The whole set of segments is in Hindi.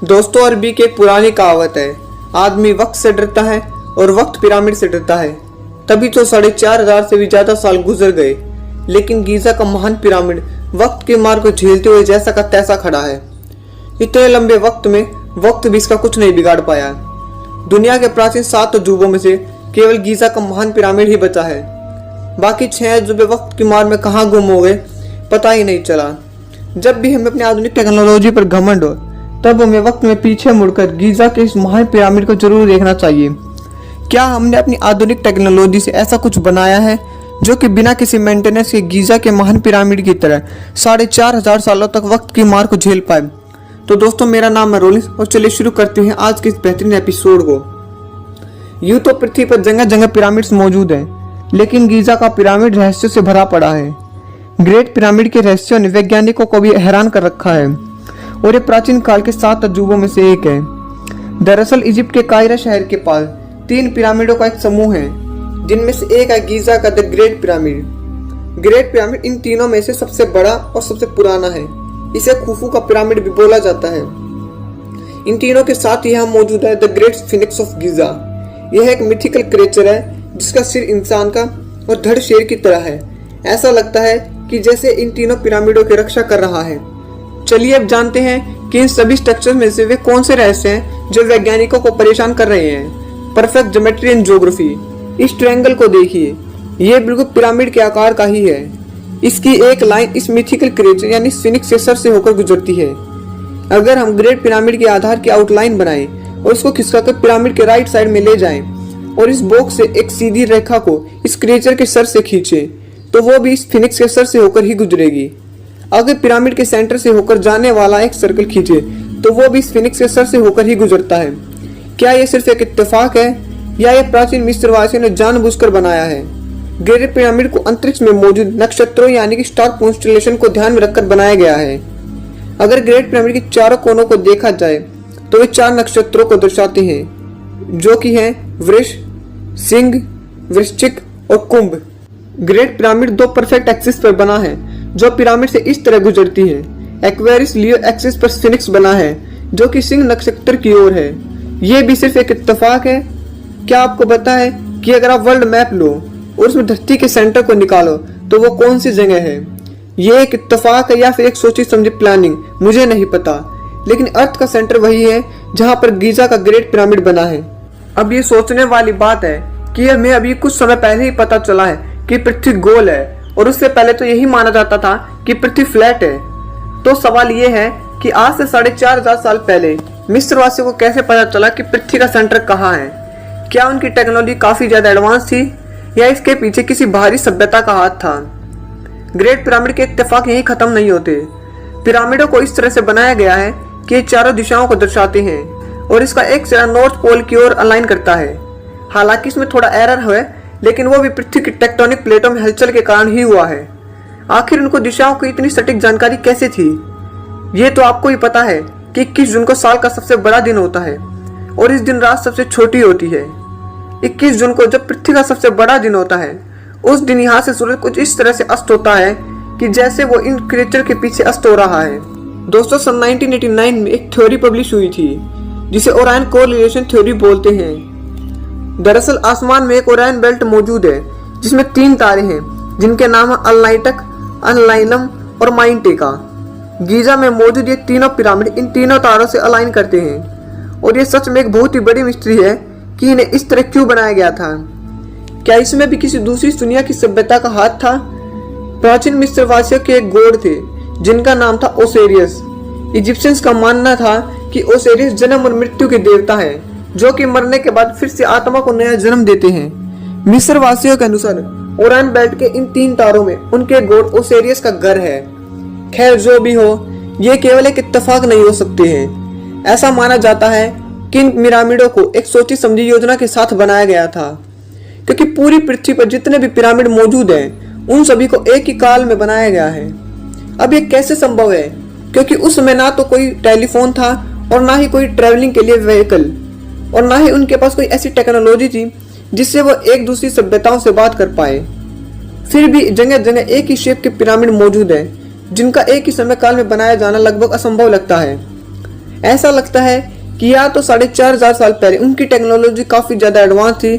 दोस्तों, अरबी की एक पुरानी कहावत है, आदमी वक्त से डरता है और वक्त पिरामिड से डरता है। तभी तो 4,500 से भी ज्यादा साल गुजर गए, लेकिन गीजा का महान पिरामिड वक्त की मार को झेलते हुए जैसा का तैसा खड़ा है। इतने लंबे वक्त में वक्त भी इसका कुछ नहीं बिगाड़ पाया। दुनिया के प्राचीन 7 अजूबों में से केवल गीजा का महान पिरामिड ही बचा है। बाकी 6 अजूबे वक्त की मार में कहाँ गुम हो गए, पता ही नहीं चला। जब भी हमें अपनी आधुनिक टेक्नोलॉजी पर घमंड हो, तब हमें वक्त में पीछे मुड़कर गीजा के इस महान पिरामिड को जरूर देखना चाहिए। क्या हमने अपनी आधुनिक टेक्नोलॉजी से ऐसा कुछ बनाया है जो कि बिना किसी मेंटेनेंस के गीजा के महान पिरामिड की तरह 4,500 सालों तक वक्त की मार को झेल पाए? तो दोस्तों, मेरा नाम है रोलिंस और चलिए शुरू करते हैं आज के इस बेहतरीन एपिसोड को। यूं तो पृथ्वी पर जगह जगह पिरामिड्स मौजूद हैं, लेकिन गीजा का पिरामिड रहस्य से भरा पड़ा है। ग्रेट पिरामिड के रहस्यों ने वैज्ञानिकों को भी हैरान कर रखा है और ये प्राचीन काल के 7 अजूबों में से एक है। दरअसल इजिप्ट के कायरा शहर के पास 3 पिरामिडों का एक समूह है, जिनमें से एक है गीजा का the great pyramid. Great pyramid इन तीनों में से सबसे बड़ा और सबसे पुराना है। इसे खुफू का पिरामिड भी बोला जाता है। इन तीनों के साथ यहाँ मौजूद है the great sphinx of Giza. यह एक मिथिकल क्रिएचर है जिसका सिर इंसान का और धड़ शेर की तरह है। ऐसा लगता है कि जैसे इन तीनों पिरामिडों की रक्षा कर रहा है। चलिए अब जानते हैं कि इन सभी स्ट्रक्चर में से वे कौन से रहस्य हैं जो वैज्ञानिकों को परेशान कर रहे हैं। Perfect geometry and geography. इस ट्रायंगल को देखिए, ये बिल्कुल पिरामिड के आकार का ही है। इसकी एक लाइन इस मिथिकल क्रिएचर यानी स्फिंक्स के सर से होकर गुजरती है। अगर हम ग्रेट पिरामिड के आधार की आउटलाइन बनाएं और इसको खिसकाकर पिरामिड के राइट साइड में ले जाएं और इस बॉक्स से एक सीधी रेखा को इस क्रिएचर के सर से खींचे, तो वो भी इस स्फिंक्स के सर से होकर ही गुजरेगी। अगर पिरामिड के सेंटर से होकर जाने वाला एक सर्कल खींचे, तो वो भी स्फिंक्स के सर से होकर ही गुजरता है। क्या ये सिर्फ एक इत्तेफाक है या यह प्राचीन मिस्रवासियों ने जानबूझकर बनाया है? ग्रेट पिरामिड को अंतरिक्ष में मौजूद नक्षत्रों यानी कि स्टार कॉन्स्टेलेशन को ध्यान में रखकर बनाया गया है। अगर ग्रेट पिरामिड के चारों कोनों को देखा जाए तो वे 4 नक्षत्रों को दर्शाते हैं, जो कि हैं वृष, सिंह, वृश्चिक और कुंभ। ग्रेट पिरामिड 2 परफेक्ट एक्सिस पर बना है जो पिरामिड से इस तरह गुजरती है। एक्वेरियस लियो एक्सिस पर स्फिंक्स बना है जो कि सिंह नक्षत्र की ओर है। यह भी सिर्फ एक इत्तेफाक है? क्या आपको पता है कि अगर आप वर्ल्ड मैप लो और उसमें धरती के सेंटर को निकालो तो वो कौन सी जगह है? ये एक इत्तेफाक है या फिर एक सोची समझी प्लानिंग, मुझे नहीं पता, लेकिन अर्थ का सेंटर वही है जहाँ पर गीजा का ग्रेट पिरामिड बना है। अब ये सोचने वाली बात है कि हमें अभी कुछ समय पहले ही पता चला है कि पृथ्वी गोल है, और उससे पहले तो यही माना जाता था कि पृथ्वी फ्लैट है। तो सवाल ये है कि आज से 4,500 साल पहले मिस्रवासियों को कैसे पता चला कि पृथ्वी का सेंटर कहाँ है? क्या उनकी टेक्नोलॉजी काफी ज्यादा एडवांस थी या इसके पीछे किसी बाहरी सभ्यता का हाथ था? ग्रेट पिरामिड के इत्तेफाक यही खत्म नहीं होते। पिरामिडों को इस तरह से बनाया गया है कि ये चारों दिशाओं को दर्शाते हैं और इसका एक सिरा नॉर्थ पोल की ओर अलाइन करता है। हालांकि इसमें थोड़ा एरर है, लेकिन वो भी पृथ्वी की टेक्टोनिक प्लेटों में हलचल के कारण ही हुआ है। आखिर उनको दिशाओं की इतनी सटीक जानकारी कैसे थी? ये तो आपको ही पता है कि 21 जून को साल का सबसे बड़ा दिन होता है और इस दिन रात सबसे छोटी होती है। 21 जून को जब पृथ्वी का सबसे बड़ा दिन होता है, उस दिन यहाँ से सूरज कुछ इस तरह से अस्त होता है कि जैसे वो इन क्रिएचर के पीछे अस्त हो रहा है। दोस्तों, सन 1989 में एक थ्योरी पब्लिश हुई थी जिसे ओरायन कोरिलेशन थ्योरी बोलते हैं। दरअसल आसमान में एक ओरायन बेल्ट मौजूद है जिसमें 3 तारे हैं जिनके नाम है अलनाइटक, अनलाइनम और माइंटेका। गीजा में मौजूद ये तीनों पिरामिड इन तीनों तारों से अलाइन करते हैं और ये सच में एक बहुत ही बड़ी मिस्ट्री है कि इन्हें इस तरह क्यों बनाया गया था। क्या इसमें भी किसी दूसरी दुनिया की सभ्यता का हाथ था? प्राचीन मिस्रवासियों के एक गॉड थे जिनका नाम था ओसेरियस। इजिप्शियंस का मानना था कि ओसेरियस जन्म और मृत्यु के देवता है जो कि मरने के बाद फिर से आत्मा को नया जन्म देते हैं। मिस्रवासियों के अनुसार ओरायन बेल्ट के इन 3 तारों में उनके गॉड ओसेरियस का घर है। खैर, जो भी हो, ये केवल एक इत्तेफाक नहीं हो सकते हैं। ऐसा माना जाता है कि इन पिरामिडों को एक सोची समझी योजना के साथ बनाया गया था, क्योंकि पूरी पृथ्वी पर जितने भी पिरामिड मौजूद हैं उन सभी को एक ही काल में बनाया गया है। अब ये कैसे संभव है? क्योंकि उस समय ना तो कोई टेलीफोन था और ना ही कोई ट्रैवलिंग के लिए व्हीकल, और ना ही उनके पास कोई ऐसी टेक्नोलॉजी थी जिससे वो एक दूसरी सभ्यताओं से बात कर पाए। फिर भी जगह जगह एक ही शेप के पिरामिड मौजूद है जिनका एक ही समय काल में बनाया जाना लगभग असंभव लगता है। ऐसा लगता है कि या तो 4,500 साल पहले उनकी टेक्नोलॉजी काफी ज्यादा एडवांस थी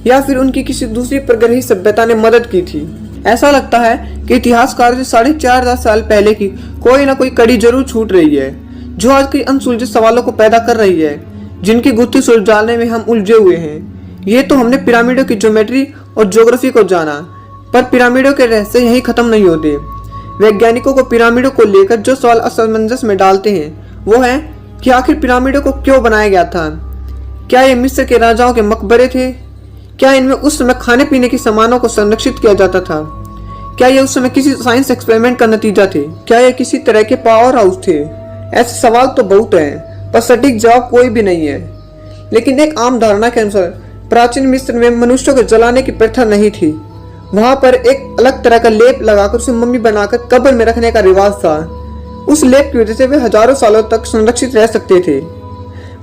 या फिर उनकी किसी दूसरी प्रग्रही सभ्यता ने मदद की थी। ऐसा लगता है कि इतिहासकार से 4,500 साल पहले की कोई ना कोई कड़ी जरूर छूट रही है जो आज के अनसुलझे सवालों को पैदा कर रही है, जिनकी गुत्थी सुलझाने में हम उलझे हुए हैं। ये तो हमने पिरामिडों की ज्योमेट्री और ज्योग्राफी को जाना, पर पिरामिडों के रहस्य यहीं खत्म नहीं होते। वैज्ञानिकों को पिरामिडों को लेकर जो सवाल असमंजस में डालते हैं वो है कि आखिर पिरामिडों को क्यों बनाया गया था। क्या ये मिस्र के राजाओं के मकबरे थे? क्या इनमें उस समय खाने पीने की सामानों को संरक्षित किया जाता था? क्या ये उस समय किसी साइंस एक्सपेरिमेंट का नतीजा थे? क्या ये किसी तरह के पावर हाउस थे? ऐसे सवाल तो बहुत हैं, पर सटीक जवाब कोई भी नहीं है। लेकिन एक आम धारणा के अनुसार प्राचीन मिस्र में मनुष्यों को जलाने की प्रथा नहीं थी। वहां पर एक अलग तरह का लेप लगाकर उसे मम्मी बनाकर कब्र में रखने का रिवाज था। उस लेप की वजह से वे हजारों सालों तक संरक्षित रह सकते थे।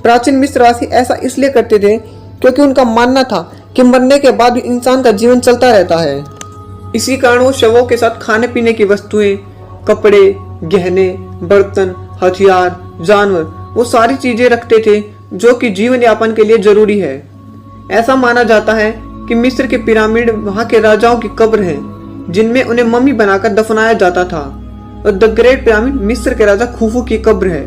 प्राचीन मिस्रवासी ऐसा इसलिए करते थे क्योंकि उनका मानना था कि मरने के बाद भी इंसान का जीवन चलता रहता है। इसी कारण वो शवों के साथ खाने पीने की वस्तुएं, कपड़े, गहने, बर्तन, हथियार, जानवर, वो सारी चीजें रखते थे जो कि जीवन यापन के लिए जरूरी है। ऐसा माना जाता है कि मिस्र के पिरामिड वहां के राजाओं की कब्र हैं, जिनमें उन्हें मम्मी बनाकर दफनाया जाता था, और द ग्रेट पिरामिड मिस्र के राजा खुफू की कब्र है।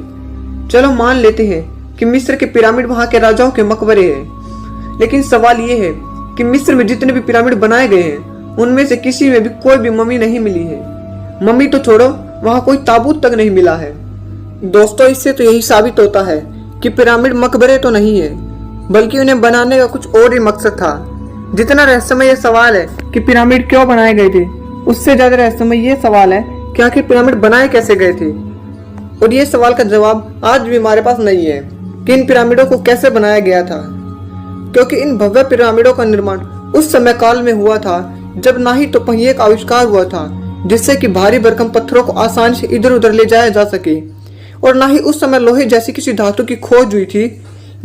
चलो मान लेते हैं कि मिस्र के पिरामिड वहां के राजाओं के मकबरे हैं, लेकिन सवाल ये है कि मिस्र में जितने भी पिरामिड बनाए गए हैं उनमें से किसी में भी कोई भी मम्मी नहीं मिली है। मम्मी तो छोड़ो, वहां कोई ताबूत तक नहीं मिला है। दोस्तों, इससे तो यही साबित होता है कि पिरामिड मकबरे तो नहीं है, बल्कि उन्हें बनाने का कुछ और ही मकसद था। जितना रहस्यमय यह सवाल है कि पिरामिड क्यों बनाए गए थे, उससे ज्यादा रहस्यमय यह सवाल है कि आखिर पिरामिड बनाए कैसे गए थे। और ये सवाल का जवाब आज भी हमारे पास नहीं है कि इन पिरामिडों को कैसे बनाया गया था, क्योंकि इन भव्य पिरामिडों का निर्माण उस समय काल में हुआ था जब ना ही तो पहिए का आविष्कार हुआ था जिससे कि भारी भरकम पत्थरों को आसानी से इधर उधर ले जाया जा सके, और ना ही उस समय लोहे जैसी किसी धातु की खोज हुई थी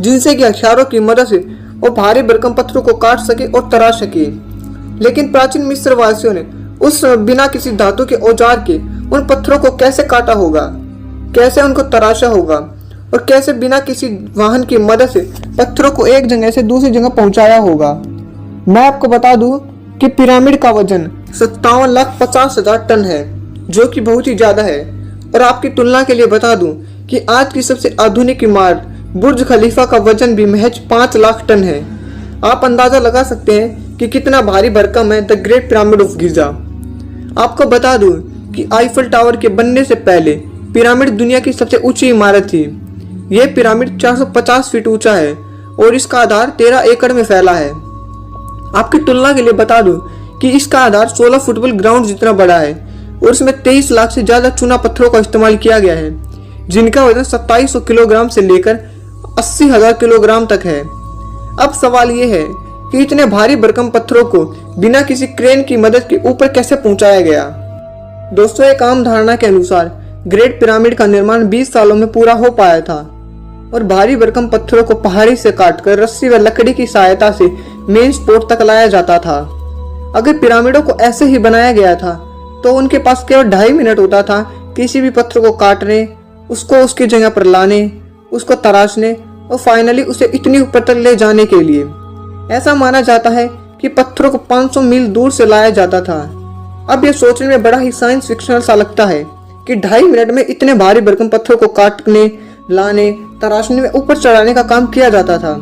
जिनसे कि हथियारों की मदद से वो भारी भरकम पत्थरों को काट सके और तराश सके। लेकिन प्राचीन मिस्र वासियों ने उस समय बिना किसी धातु के औजार के उन पत्थरों को कैसे काटा होगा, कैसे उनको तराशा होगा, और कैसे बिना किसी वाहन की मदद से पत्थरों को एक जगह से दूसरी जगह पहुंचाया होगा। मैं आपको बता दूं कि पिरामिड का वजन 57,50,000 टन है, जो कि बहुत ही ज्यादा है। और आपकी तुलना के लिए बता दूं कि आज की सबसे आधुनिक इमारत बुर्ज खलीफा का वजन भी महज 5 लाख टन है। आप अंदाजा लगा सकते हैं कि कितना भारी भरकम है the great pyramid of Giza. आपको बता दूं कि आईफल टावर के बनने से पहले पिरामिड दुनिया की सबसे ऊंची इमारत थी। यह पिरामिड 450 फीट ऊंचा है और इसका आधार 13 एकड़ में फैला है। आपकी तुलना के लिए बता दूं कि इसका आधार 16 फुटबॉल ग्राउंड जितना बड़ा है और इसमें 23 लाख से ज्यादा चूना पत्थरों का इस्तेमाल किया गया है, जिनका वजन 2700 किलोग्राम से लेकर 80,000 किलोग्राम तक है। अब सवाल यह है कि इतने भारी भरकम पत्थरों को बिना किसी क्रेन की मदद के ऊपर कैसे पहुंचाया गया। दोस्तों, एक आम धारणा के अनुसार ग्रेट पिरामिड का निर्माण 20 सालों में पूरा हो पाया था और भारी भरकम पत्थरों को पहाड़ी से काटकर रस्सी व लकड़ी की सहायता से मेन स्पोर्ट तक लाया जाता था। अगर पिरामिडों को ऐसे ही बनाया गया था तो उनके पास केवल 2.5 मिनट होता था किसी भी पत्थर को काटने, उसको उसकी जगह पर लाने, उसको तराशने और फाइनली उसे इतनी ऊपर तक ले जाने के लिए। ऐसा माना जाता है कि पत्थरों को 500 मील दूर से लाया जाता था। अब यह सोचने में बड़ा ही साइंस फिक्शनल सा लगता है कि 2.5 मिनट में इतने भारी भरकम पत्थरों को काटने, लाने, तराशने में ऊपर चढ़ाने का काम किया जाता था।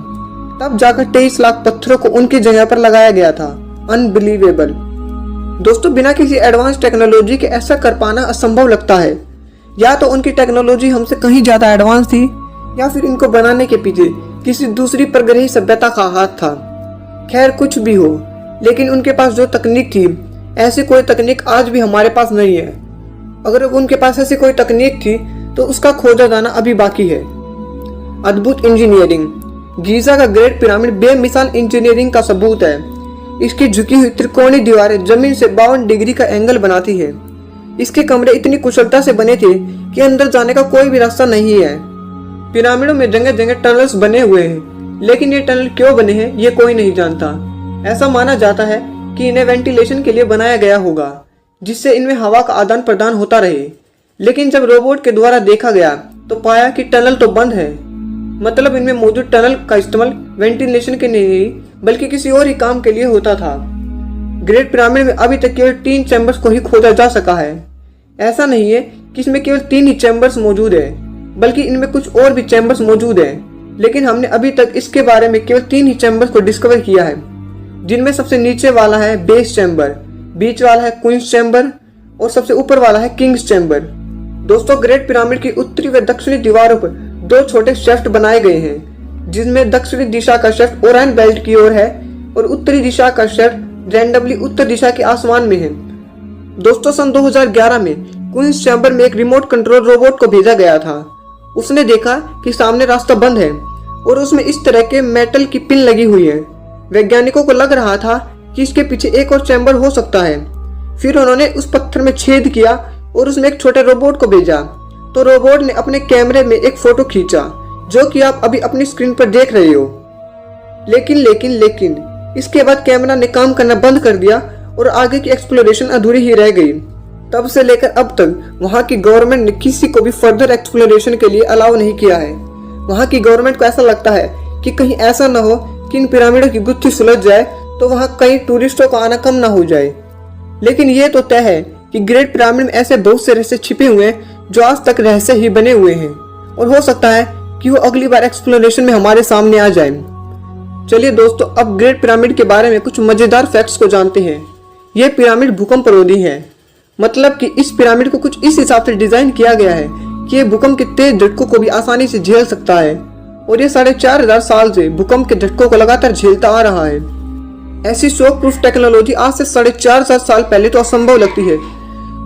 तब जाकर 23 लाख पत्थरों को उनकी जगह पर लगाया गया था। अनबिलीवेबल। दोस्तों, बिना किसी एडवांस टेक्नोलॉजी के ऐसा कर पाना असंभव लगता है। या तो उनकी टेक्नोलॉजी हमसे कहीं ज्यादा एडवांस थी या फिर इनको बनाने के पीछे किसी दूसरी परग्रही सभ्यता का हाथ था। खैर, कुछ भी हो, लेकिन उनके पास जो तकनीक थी, ऐसी कोई तकनीक आज भी हमारे पास नहीं है। अगर उनके पास ऐसी कोई तकनीक थी तो उसका खोजा जाना अभी बाकी है। अद्भुत इंजीनियरिंग। गीजा का ग्रेट पिरामिड बेमिसाल इंजीनियरिंग का सबूत है। इसकी झुकी हुई त्रिकोणीय दीवारें जमीन से 52 डिग्री का एंगल बनाती है। इसके कमरे इतनी कुशलता से बने थे कि अंदर जाने का कोई भी रास्ता नहीं है। पिरामिडों में जगह जगह टनल्स बने हुए हैं, लेकिन ये टनल क्यों बने हैं ये कोई नहीं जानता। ऐसा माना जाता है कि इन्हें वेंटिलेशन के लिए बनाया गया होगा, जिससे इनमें हवा का आदान प्रदान होता रहे। लेकिन जब रोबोट के द्वारा देखा गया तो पाया कि टनल तो बंद है। मतलब इनमें मौजूद टनल का इस्तेमाल वेंटिलेशन के नहीं बल्कि किसी और ही काम के लिए होता था। ग्रेट पिरामिड में अभी तक केवल 3 चैम्बर्स को ही खोदा जा सका है। ऐसा नहीं है कि इसमें केवल 3 ही चैम्बर्स मौजूद है, बल्कि इनमें कुछ और भी चैम्बर्स मौजूद है। लेकिन हमने अभी तक इसके बारे में केवल 3 ही चैम्बर्स को डिस्कवर किया है, जिनमें सबसे नीचे वाला है बेस चैम्बर, बीच वाला है क्वींस चैम्बर और सबसे ऊपर वाला है किंग्स चैम्बर। दोस्तों, ग्रेट पिरामिड की उत्तरी व दक्षिणी दीवारों पर 2 छोटे शेफ्ट बनाए गए हैं, जिसमें दक्षिणी दिशा का शेफ्ट ओराइन बेल्ट की ओर है और उत्तरी दिशा का शेफ्ट रैंडमली उत्तर दिशा के आसमान में है। दोस्तों, सन 2011 में क्वींस चैम्बर में एक रिमोट कंट्रोल रोबोट को भेजा गया था। उसने देखा कि सामने रास्ता बंद है और उसमें इस तरह के मेटल की पिन लगी हुई है। वैज्ञानिकों को लग रहा था कि इसके पीछे एक और चैम्बर हो सकता है। फिर उन्होंने उस पत्थर में छेद किया और उसमें एक छोटे रोबोट को भेजा। तो रोबोट ने अपने कैमरे में एक फोटो खींचा, जो कि आप अभी अपनी स्क्रीन पर देख रहे हो। लेकिन इसके बाद कैमरा ने काम करना बंद कर दिया और आगे की एक्सप्लोरेशन अधूरी ही रह गई। तब से लेकर अब तक वहां की गवर्नमेंट ने किसी को भी फर्दर एक्सप्लोरेशन के लिए अलाउ नहीं किया है। वहां की गवर्नमेंट को ऐसा लगता है कि कहीं ऐसा न हो कि इन पिरामिडों की गुत्थी सुलझ जाए तो वहां कई टूरिस्टों का आना कम ना हो जाए। लेकिन ये तो तय है कि ग्रेट पिरामिड में ऐसे बहुत से रहस्य छिपे हुए हैं जो आज तक रहस्य ही बने हुए हैं, और हो सकता है कि वो अगली बार एक्सप्लोरेशन में हमारे सामने आ जाए। चलिए दोस्तों, अब ग्रेट पिरामिड के बारे में कुछ मजेदार फैक्ट्स को जानते हैं। यह पिरामिड भूकंपरोधी है, मतलब कि इस पिरामिड को कुछ इस हिसाब से डिजाइन किया गया है कि ये भूकंप के तेज झटकों को भी आसानी से झेल सकता है, और ये 4500 साल से भूकंप के झटकों को लगातार झेलता आ रहा है। ऐसी शॉक प्रूफ टेक्नोलॉजी आज से 4500 साल पहले तो असंभव लगती है।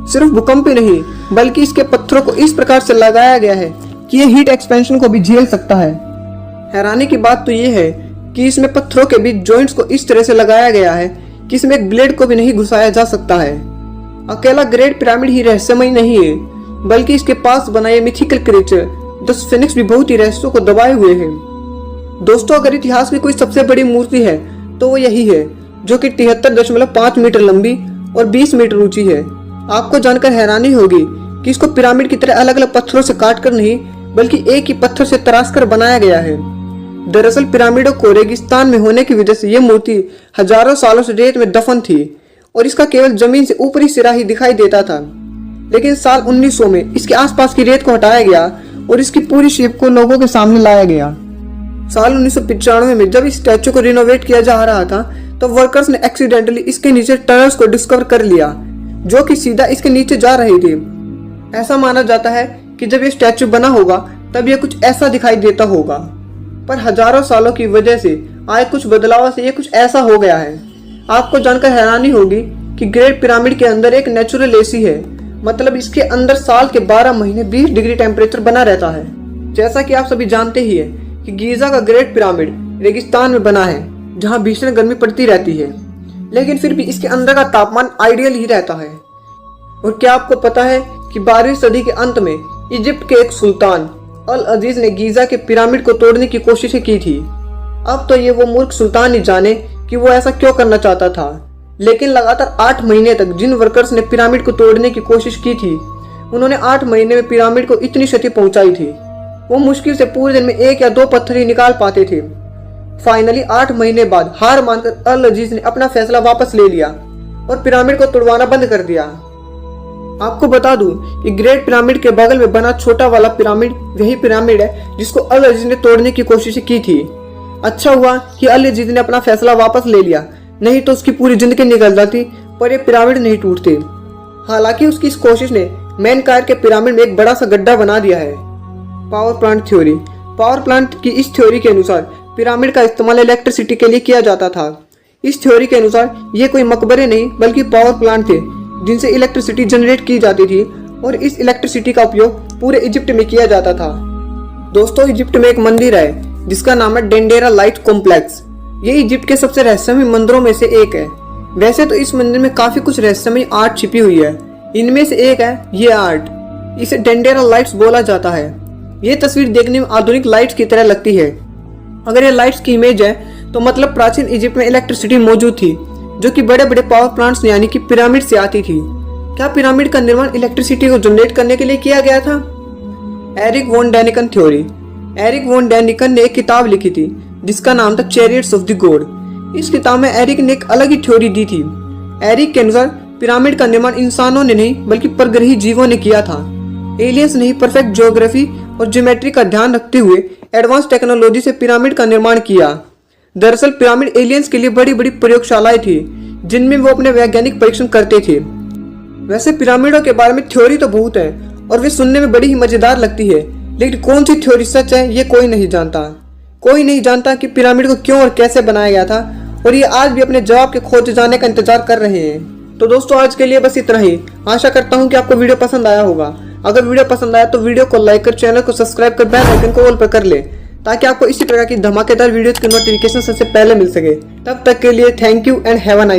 सिर्फ भूकंप ही नहीं, बल्कि इसके पत्थरों को इस प्रकार से लगाया गया है कि ये हीट एक्सपेंशन को भी झेल सकता है। हैरानी की बात तो ये है कि इसमें पत्थरों के बीच जॉइंट्स को इस तरह से लगाया गया है कि इसमें एक ब्लेड को भी नहीं घुसाया जा सकता है। अकेला ग्रेट पिरामिड ही रहस्यमय नहीं है, बल्कि इसके पास बनाए मिथिकल क्रिएचर द स्फिनिक्स भी बहुत ही रहस्यों को दबाए हुए हैं। दोस्तों, अगर इतिहास में कोई सबसे बड़ी मूर्ति है तो वो यही है, जो कि 73.5 मीटर लंबी और 20 मीटर ऊंची है। आपको जानकर हैरानी होगी कि इसको पिरामिड की तरह अलग अलग पत्थरों से काटकर नहीं, बल्कि एक ही पत्थर से तराशकर बनाया गया है। दरअसल पिरामिडों को रेगिस्तान में होने की वजह से यह मूर्ति हजारों सालों से रेत में दफन थी और इसका केवल जमीन से ऊपरी सिरा ही दिखाई देता था। लेकिन साल 1900 में इसके आसपास की रेत को हटाया गया और इसकी पूरी शेप को लोगों के सामने लाया गया। साल 1995 में जब इस स्टैचू को रिनोवेट किया जा रहा था तो वर्कर्स ने एक्सीडेंटली इसके नीचे टनल्स को डिस्कवर कर लिया, जो कि सीधा इसके नीचे जा रही थी। ऐसा माना जाता है कि जब ये स्टैचू बना होगा तब ये कुछ ऐसा दिखाई देता होगा, पर हजारों सालों की वजह से आए कुछ बदलाव से ये कुछ ऐसा हो गया है। आपको जानकर हैरानी होगी कि ग्रेट पिरामिड के अंदर एक नेचुरल एसी है, मतलब इसके अंदर साल के 12 महीने 20 डिग्री टेम्परेचर बना रहता है। जैसा कि आप सभी जानते ही है कि गीजा का ग्रेट पिरामिड रेगिस्तान में बना है, जहां भीषण गर्मी पड़ती रहती है, लेकिन फिर भी इसके अंदर का तापमान आइडियल ही रहता है। और क्या आपको पता है कि 12वीं सदी के अंत में इजिप्ट के एक सुल्तान अल अजीज ने गीजा के पिरामिड को तोड़ने की कोशिशें की थी। अब तो ये वो मूर्ख सुल्तान ही जाने कि वो ऐसा क्यों करना चाहता था, लेकिन लगातार 8 महीने तक जिन वर्कर्स ने पिरामिड को तोड़ने की कोशिश की थी, उन्होंने 8 महीने में पिरामिड को इतनी क्षति पहुंचाई थी, वो मुश्किल से पूरे दिन में 1 या 2 पत्थर ही निकाल पाते थे। फाइनली 8 महीने बाद हार मानकर अल अजीज ने अपना फैसला वापस ले लिया और पिरामिड को तोड़वाना बंद कर दिया। आपको बता दूं कि ग्रेट पिरामिड के बगल में बना छोटा वाला पिरामिड वही पिरामिड है जिसको अल अजीज ने तोड़ने की कोशिश की थी। अच्छा हुआ कि अल अजीज ने अपना फैसला वापस ले लिया, नहीं तो उसकी पूरी जिंदगी निकल जाती, पर ये पिरामिड नहीं टूटते। हालांकि उसकी इस कोशिश ने मेनकायर के पिरामिड में एक बड़ा सा गड्ढा बना दिया है। Power plant theory. Power plant की इस थ्योरी के अनुसार पिरामिड का इस्तेमाल इलेक्ट्रिसिटी के लिए किया जाता था। इस थ्योरी के अनुसार ये कोई मकबरे नहीं बल्कि पावर प्लांट थे, जिनसे इलेक्ट्रिसिटी जनरेट की जाती थी और इस इलेक्ट्रिसिटी का उपयोग पूरे इजिप्ट में किया जाता था। दोस्तों, इजिप्ट में एक मंदिर है जिसका नाम है डेंडेरा लाइट कॉम्प्लेक्स। ये इजिप्ट के सबसे रहस्यमय मंदिरों में से एक है। वैसे तो इस मंदिर में काफी कुछ रहस्यमय आर्ट छिपी हुई है। इनमें से एक है ये आर्ट, इसे डेंडेरा लाइट्स बोला जाता है। ये तस्वीर देखने में आधुनिक लाइट्स की तरह लगती है। अगर ये लाइट्स की इमेज है तो मतलब प्राचीन इजिप्ट में इलेक्ट्रिसिटी मौजूद थी, जो कि बड़े बड़े पावर प्लांट्स यानी कि पिरामिड से आती थी। क्या पिरामिड का निर्माण इलेक्ट्रिसिटी को जनरेट करने के लिए किया गया था? Erich von Daniken theory. Erich von Daniken ने एक किताब लिखी थी जिसका नाम था चैरियट्स ऑफ द गॉड। इस किताब में एरिक ने एक अलग ही थ्योरी दी थी। एरिक के अनुसार पिरामिड का निर्माण इंसानों ने नहीं बल्कि परग्रही जीवों ने किया था। एलियंस ने ही परफेक्ट ज्योग्राफी और ज्योमेट्री का ध्यान रखते हुए एडवांस टेक्नोलॉजी से पिरामिड का निर्माण किया। दरअसल पिरामिड एलियंस के लिए बड़ी बड़ी प्रयोगशालाएं थी जिनमें वो अपने वैज्ञानिक परीक्षण करते थे। वैसे पिरामिडों के बारे में थ्योरी तो बहुत है और वे सुनने में बड़ी ही मजेदार लगती है, लेकिन कौन सी थ्योरी सच है ये कोई नहीं जानता। कोई नहीं जानता कि पिरामिड को क्यों और कैसे बनाया गया था और ये आज भी अपने जवाब के खोज जाने का इंतजार कर रहे हैं। तो दोस्तों आज के लिए बस इतना ही। आशा करता हूँ कि आपको वीडियो पसंद आया होगा। अगर वीडियो पसंद आया तो वीडियो को लाइक कर, चैनल को सब्सक्राइब कर, बेल आइकन को ऑल पर कर ले ताकि आपको इसी प्रकार की धमाकेदार वीडियोस की नोटिफिकेशन सबसे पहले मिल सके। तब तक के लिए thank you and have a nice